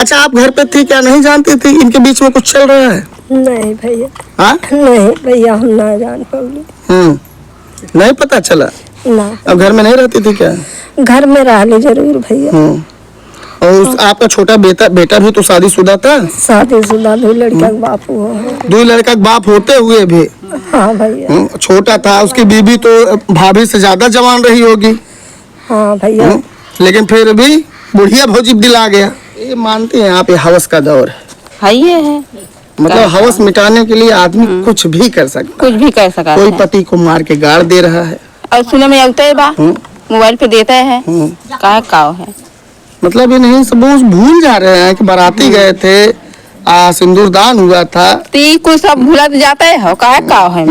अच्छा, आप घर पे थी क्या, नहीं जानती थी इनके बीच में कुछ चल रहा है? नहीं भैया। हाँ, नहीं भैया, हम ना जान पाऊंगी। नहीं पता चला ना। अब घर में नहीं रहती थी क्या? घर में रहने जरूर भैया। और आपका छोटा बेटा भी तो शादीशुदा था? शादीशुदा, दो लड़का का बाप हुआ है। दो लड़का का बाप होते हुए भी? हाँ भैया। छोटा था, उसकी बीबी तो भाभी से ज्यादा जवान रही होगी। हाँ भैया। लेकिन फिर भी बुढ़िया भौजी दिल आ गया। ये मानते हैं आप, ये हवस का दौर है, ये है मतलब हवस मिटाने के लिए आदमी कुछ भी कर सकता, कुछ भी कर सकता कोई है। पति को मार के गाड़ दे रहा है और सुने में लगता है बा मोबाइल पे देता है काहे काव है। मतलब ये नहीं, सब भूल जा रहे हैं कि बाराती गए थे, सिंदूरदान हुआ था, ती कुछ सब भूला तो जाता है हो काहे काव है।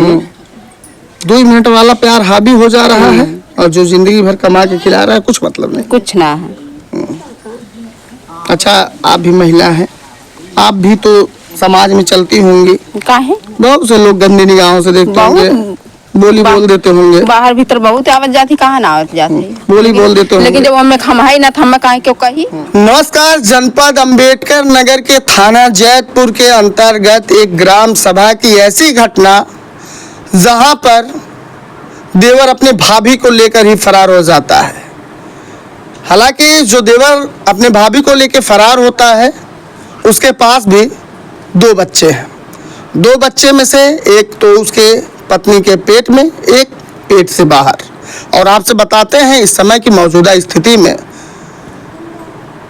2 मिनट वाला प्यार हावी हो जा रहा है और जो जिंदगी भर कमा के खिला रहा है कुछ मतलब नहीं, कुछ ना है। अच्छा, आप भी महिला हैं, आप भी तो समाज में चलती होंगी, काहे बहुत से लोग गंदी निगाहों से देखते होंगे, बोली बोल देते होंगे, बाहर भीतर बहुत आवत जाती, कहाँ ना आवत जाती, बोली बोल देते होंगे। लेकिन जब हमें खमाई ना था, हमें काहे क्यों कही। नमस्कार, जनपद अंबेडकर नगर के थाना जैतपुर के अंतर्गत एक ग्राम सभा की ऐसी घटना जहां पर देवर अपने भाभी को लेकर ही फरार हो जाता है। हालांकि जो देवर अपने भाभी को लेकर फरार होता है उसके पास भी 2 बच्चे हैं। 2 बच्चे में से एक तो उसके पत्नी के पेट में, एक पेट से बाहर। और आपसे बताते हैं इस समय की मौजूदा स्थिति में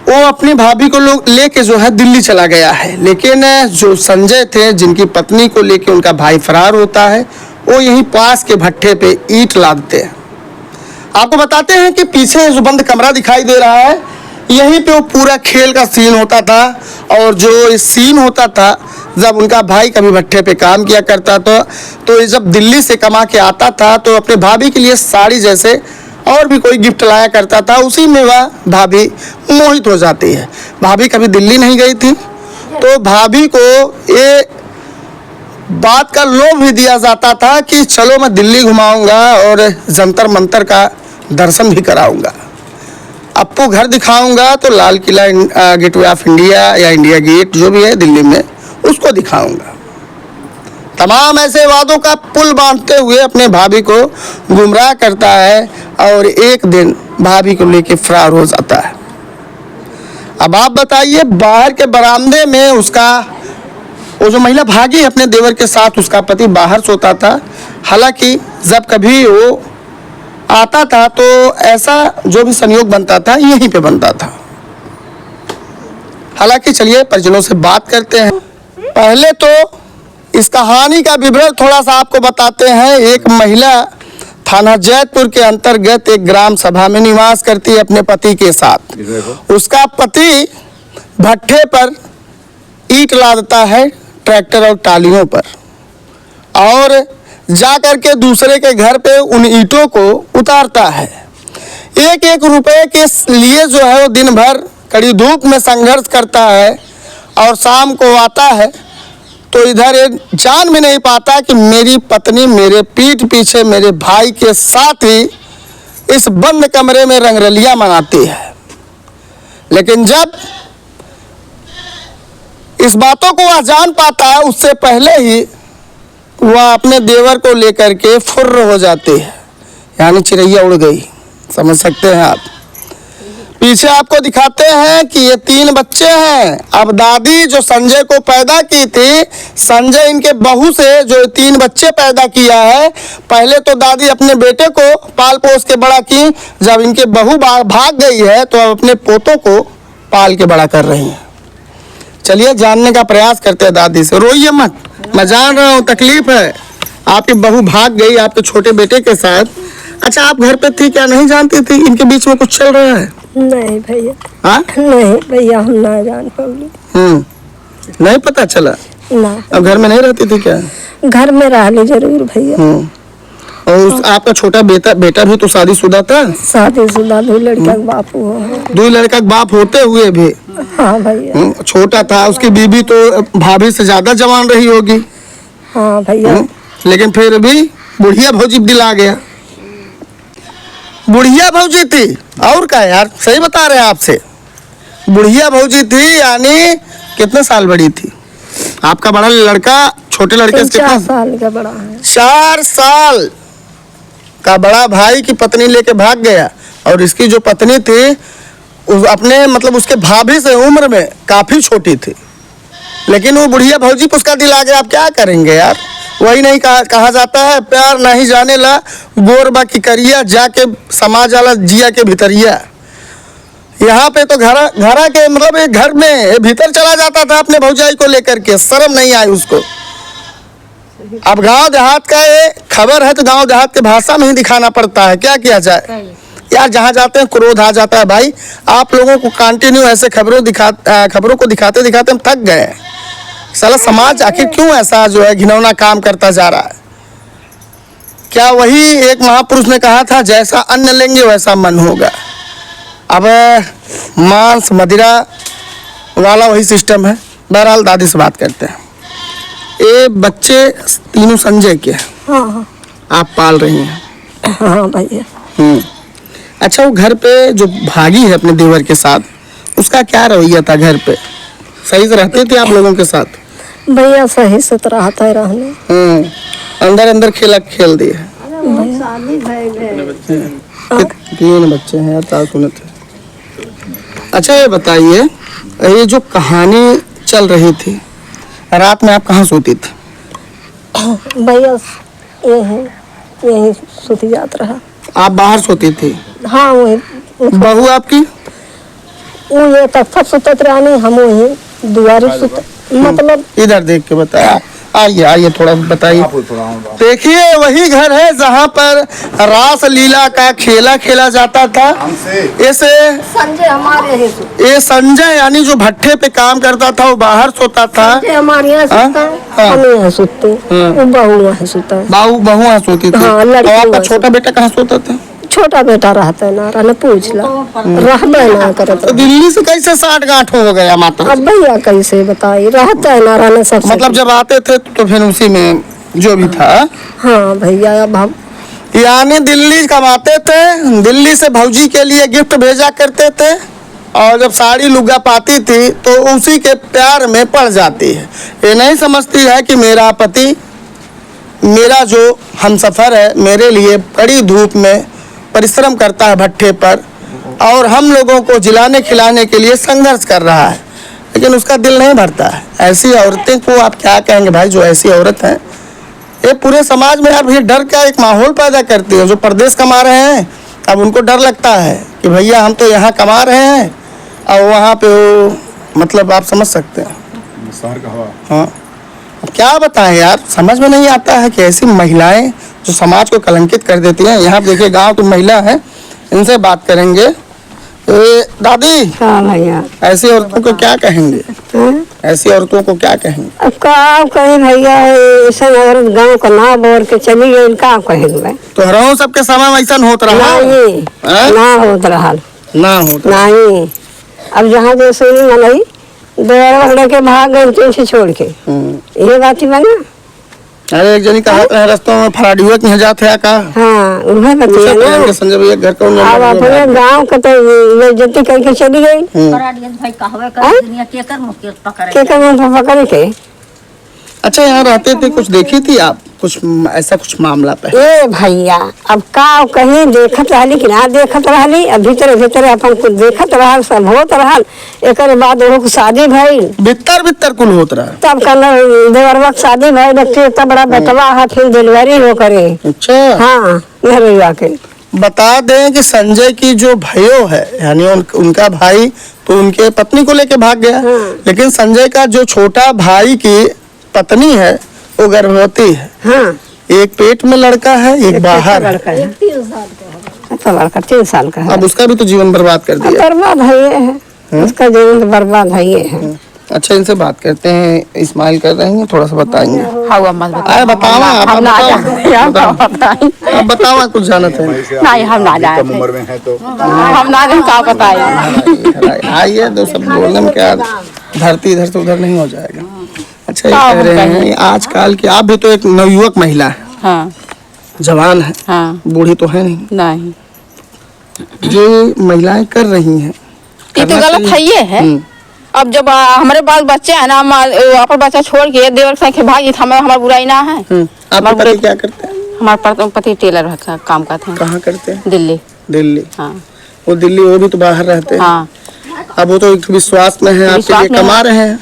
वो अपनी भाभी को लेके जो है दिल्ली चला गया है। लेकिन जो संजय थे, जिनकी पत्नी को लेके उनका भाई फरार होता है, वो यहीं पास के भट्ठे पे ईंट लादते हैं। आपको बताते हैं कि पीछे जो बंद कमरा दिखाई दे रहा है, यहीं पे वो पूरा खेल का सीन होता था। और जो इस सीन होता था जब उनका भाई कभी भट्ठे पे काम किया करता था, तो जब दिल्ली से कमा के आता था तो अपने भाभी के लिए साड़ी जैसे और भी कोई गिफ्ट लाया करता था, उसी में वह भाभी मोहित हो जाती है। भाभी कभी दिल्ली नहीं गई थी, तो भाभी को ये बात का लोभ भी दिया जाता था कि चलो मैं दिल्ली घुमाऊंगा और जंतर मंतर का दर्शन भी कराऊंगा, आपको घर दिखाऊंगा, तो Lal Qila, gateway of India या इंडिया गेट जो भी है दिल्ली में, उसको दिखाऊंगा। तमाम ऐसे वादों का पुल बांधते हुए अपने भाभी को गुमराह करता है और एक दिन भाभी को लेके फरार हो जाता है। अब आप बताइए, बाहर के बरामदे में उसका वो जो महिला भागी अपने देवर के साथ, उसका पति बाहर सोता था। हालांकि जब कभी वो आता था तो ऐसा जो भी संयोग बनता था यहीं पे बनता था। हालांकि चलिए परिजनों से बात करते हैं। पहले तो इस कहानी का विवरण थोड़ा सा आपको बताते हैं। एक महिला थाना जैतपुर के अंतर्गत एक ग्राम सभा में निवास करती है अपने पति के साथ। उसका पति भट्ठे पर ईंट लादता है ट्रैक्टर और टालियों पर, और जा करके दूसरे के घर पे उन ईंटों को उतारता है। 1-1 रुपए के लिए जो है वो दिन भर कड़ी धूप में संघर्ष करता है और शाम को आता है तो इधर ये जान भी नहीं पाता कि मेरी पत्नी मेरे पीठ पीछे मेरे भाई के साथ ही इस बंद कमरे में रंगरलियां मनाती है। लेकिन जब इस बातों को वह जान पाता है, उससे पहले ही वह अपने देवर को लेकर के फुर्र हो जाती है, यानी चिड़ैया उड़ गई, समझ सकते हैं आप। पीछे आपको दिखाते हैं कि ये 3 बच्चे हैं। अब दादी जो संजय को पैदा की थी, संजय इनके बहू से जो 3 बच्चे पैदा किया है, पहले तो दादी अपने बेटे को पाल पोस के बड़ा की, जब इनके बहू भाग गई है तो अब अपने पोतों को पाल के बड़ा कर रही हैं। चलिए जानने का प्रयास करते हैं दादी से। रोइए मत, मैं जान रहा हूँ तकलीफ है, आपकी बहू भाग गई आपके छोटे बेटे के साथ। अच्छा, आप घर पे थी क्या, नहीं जानती थी इनके बीच में कुछ चल रहा है? नहीं भैया। हाँ, नहीं भैया, हम ना जान पाऊंगी। नहीं पता चला ना। अब घर में नहीं रहती थी क्या? घर में रहने जरूर भैया। और आपका छोटा बेटा भी तो शादीशुदा था? शादीशुदा, दो लड़का का बाप हुआ है। 2 लड़का का बाप होते हुए भी? हाँ भैया। छोटा था, उसकी बीबी तो भाभी से ज्यादा जवान रही होगी। हाँ भैया। लेकिन फिर भी बुढ़िया भौजी दिल आ गया। बुढ़िया भौजी थी और क्या यार, सही बता रहे हैं आपसे, बुढ़िया भौजी थी, यानी कितने साल बड़ी थी? आपका बड़ा लड़का छोटे लड़के से 4 कितना? साल का बड़ा है। 4 साल का बड़ा भाई की पत्नी लेके भाग गया। और इसकी जो पत्नी थी अपने मतलब उसके भाभी से उम्र में काफी छोटी थी, लेकिन वो बुढ़िया भौजी पे उसका दिल आ गया। आप क्या करेंगे यार? वही नहीं कहा जाता है, प्यार नहीं जाने ला गोरबा की करिया, जाके समाज वाला जिया के भीतरिया। यहाँ पे तो घरा के मतलब एक घर में भीतर चला जाता था अपने भौजाई को लेकर के, शर्म नहीं आई उसको। अब गांव देहात का ये खबर है तो गांव देहात के भाषा में ही दिखाना पड़ता है, क्या किया जाए यार। जहाँ जाते हैं क्रोध आ जाता है भाई। आप लोगों को कंटिन्यू ऐसे खबरों को दिखाते दिखाते हम थक गए हैं। साला समाज आखिर क्यों ऐसा जो है घिनौना काम करता जा रहा है? क्या वही एक महापुरुष ने कहा था, जैसा अन्न लेंगे वैसा मन होगा। अब मांस मदिरा वाला वही सिस्टम है। बहरहाल दादी से बात करते हैं। ये बच्चे तीनों संजय के हैं, हाँ आप पाल रही हैं? हाँ भैया। अच्छा, वो घर पे जो भागी है अपने देवर के साथ, उसका क्या रवैया था घर पे? सही से रहते थे आप लोगों के साथ? भैया सही से तो रहता ही रहने। अंदर अंदर खेल दिए। तीन बच्चे हैं यार, ताऊ सुने थे। अच्छा ये बताइए, ये जो कहानी चल रही थी, रात में आप कहाँ सोती थी? भैया यही सुती जात रहा। आप बाहर सोती थी? हाँ वही बहू आपकी? वो ये तक सुतत रहनी, हम वही दुआरे सुत मतलब। इधर देख के बताया। आइए थोड़ा बताइए। देखिए वही घर है जहाँ पर रास लीला का खेला खेला जाता था। ऐसे संजय हमारे ये संजय यानी जो भट्ठे पे काम करता था वो बाहर सोता था। हमारे यहाँ सोता है, हम यहाँ सोते, वो बहू यहाँ सोता है। बहू यहाँ सोती थी। हाँ, और आपका छोटा बेटा कहाँ सोता था? छोटा बेटा रहता है ना, रहने पूछ ला, रहबे ना करत। तो दिल्ली से कैसे 60 गांठ हो गया माता? अब भैया कैसे बताइए, रहता है ना, रहने सब मतलब जब आते थे तो फिर उसी में जो भी था। हाँ भैया, अब हम यानी दिल्ली कमाते थे, दिल्ली से भौजी के लिए गिफ्ट भेजा करते थे, और जब साड़ी लुगा पाती थी तो उसी के प्यार में पड़ जाती है। ये नहीं समझती है कि मेरा पति, मेरा जो हमसफर है, मेरे लिए कड़ी धूप में परिश्रम करता है भट्ठे पर, और हम लोगों को जिलाने खिलाने के लिए संघर्ष कर रहा है, लेकिन उसका दिल नहीं भरता है। ऐसी औरतें को आप क्या कहेंगे भाई, जो ऐसी औरत हैं, ये पूरे समाज में यार ये डर का एक माहौल पैदा करती है। जो परदेश कमा रहे हैं, अब उनको डर लगता है कि भैया हम तो यहाँ कमा रहे हैं और वहाँ पे वो, मतलब आप समझ सकते हैं शहर का हवा। हाँ, अब क्या बताएं यार, समझ में नहीं आता है कि ऐसी महिलाएं जो समाज को कलंकित कर देती हैं। यहाँ देखिए गांव की महिला है, इनसे बात करेंगे। दादी, हाँ भैया, ऐसी औरतों को क्या कहेंगे? ऐसी औरतों को क्या कहेंगे? अब का कहीं भैया, ऐसा औरत गाँव का ना बोल के चली गई, का कहेंगे? तो हरों सबके समय ऐसा होत रहा नहीं, ना होत रहा, ना होता नहीं। अब जहाँ जो सुनी मनई देवर के भाग गए तुम से छोड़ के, ये बात ही बना। अरे एक जनी कहा था रस्तों में फराडियो के जाते हैं का। हाँ उन्हें बताया ना, संजय भैया घर का अब अपने गाँव का तो बेइज्जती करके चली गई। भाई कहवे कर दुनिया केकर मुकेश पकड़े के मुँह पकड़ के। अच्छा, यहाँ रहते थे, कुछ देखी थी आप कुछ ऐसा कुछ मामला पे? ए भैया, अब का कहीं देखत रहली कि ना देखत रहली, अब भीतर भीतर अपन कुछ देखत रहल, सब होत रहल। एक बाद वो शादी भइल, बित्तर कुल होत रहा। तब कल देवरवा की शादी भइल, इतना बड़ा बेटवा है, फिर डिलीवरी हो करे। अच्छा, हाँ घर के बता दें कि संजय की जो भयो है, यानी उनका भाई तो उनके पत्नी को लेके भाग गया। लेकिन संजय का जो छोटा भाई की पत्नी है वो गर्भवती है। हाँ, एक पेट में लड़का है, एक बाहर है। लड़का है, 3 साल का है। अब उसका भी तो जीवन बर्बाद कर दिया। बर्बाद है, उसका जीवन बर्बाद है। अच्छा, इनसे बात करते हैं। इस्माइल कर रहे हैं, थोड़ा सा बताएंगे। हाँ मत बताओ, बताओ कुछ जानते हैं? नहीं, हम ना जाए, हम ना जाए, क्या बताइए। आइए, तो सब बोलने में क्या, धरती इधर से उधर नहीं हो जाएगा। अच्छा, ये कह रहे हैं आजकल की, आप भी तो एक नवयुवक महिला है। हाँ, जवान है। हाँ, बूढ़ी तो है नहीं। नहीं। जो महिलाएं कर रही हैं ये तो करना गलत है, चाहिए। ये है। अब जब हमारे पास बच्चे हैं ना, हम अपन बच्चा छोड़ के देवर के साथ भागी, हमें हमारा बुराई ना है। आपके पति क्या करते हैं? हमारे पति टेलर का काम करते हैं, कहाँ करते हैं? दिल्ली। दिल्ली। हाँ वो दिल्ली, वो भी तो बाहर रहते हैं। हाँ। अब वो तो एक विश्वास में है, आपके विश्वास लिए में कमा है। रहे हैं।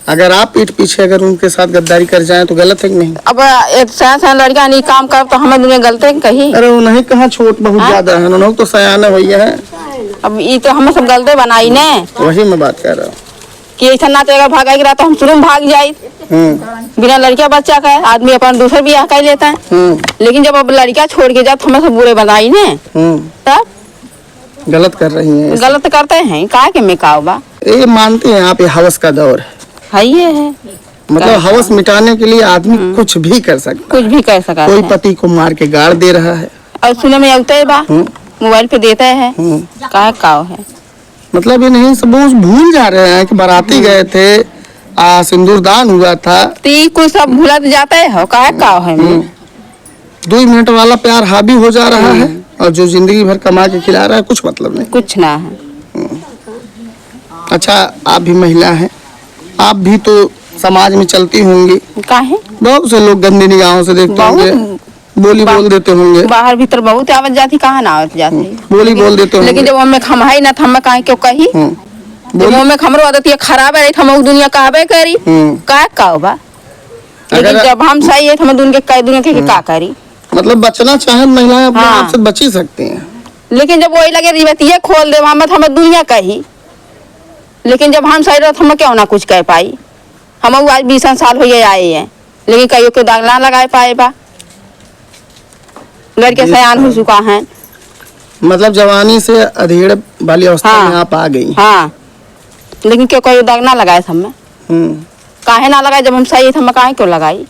अगर आप पीठ पीछे अगर उनके साथ गद्दारी कर जाएं तो गलत है कि नहीं? अब एक सयान लड़का नहीं काम कर तो हमें दुनिया गलते कही। अरे वो नहीं कहाँ, छोट बहुत हाँ? ज्यादा है, उन्होंने तो सयाना भैया है। अब ये तो हमें सब गलते बनाई ने वही मैं बात कर रहा हूँ। कि ऐसा ना तो भागा गिरा तो हम शुरू में भाग जाये बिना लड़किया बच्चा का। आदमी अपन दूसरे ब्याह कर लेता है, लेकिन जब अब लड़किया छोड़ के जाए तो हमें सब बुरे बनाई ने। तब गलत कर रही हैं। गलत करते हैं, काहे के में काव बा। ये मानते हैं आप, ये हवस का दौर है। ये है, मतलब हवस मिटाने के लिए आदमी कुछ भी कर सकता कुछ भी कर सका है। कोई है। पति को मार के गाड़ दे रहा है। और सुने में आते बा, मोबाइल पे देता है, काहे काव है। मतलब ये नहीं, सब वो भूल जा रहे हैं कि बाराती गए थे, सिंदूर दान हुआ था। तो ये कुछ सब भूला तो जाता है, काहे काव है। 2 मिनट वाला प्यार हावी हो जा रहा है, और जो जिंदगी भर कमा के खिला रहा है कुछ मतलब नहीं। कुछ ना है। अच्छा, आप भी महिला हैं, आप भी तो समाज में चलती होंगी। काहे बहुत से लोग गंदी निगाहों से देखते होंगे, बोली बोल देते होंगे। बाहर भीतर बहुत आवत जाती, कहाँ ना आवत जाती। बोली बोल देते होंगे। लेकिन जब हमें खमाई ना, हमें काहे क्यों कही। जब हमें खमरो आदत ये खराब है, हम दुनिया कहबे करी, काहे काव बा। लेकिन अगर- जब हम सही है तो हम दुनिया के का करी। मतलब बचना चाहे महिलाएं अपने हाँ। आप से बच ही सकती हैं। लेकिन जब वही लगे रिबतिये खोल दे हमें, तो हमें दुनिया कही। लेकिन जब हम सही रहे तो हमें क्यों ना कुछ कह पाई। हम आज 20 साल हो गए आए हैं, लेकिन कहीं को दाग ना लगा पाए बा। लड़के सयान हो चुका है। मतलब जवानी से अधेड़ वाली अवस्था हाँ। में आप आ गई। हाँ, लेकिन क्यों कोई दाग ना लगाए हमें। काहे ना लगाए, जब हम सही है तो हमें काहे क्यों लगाई।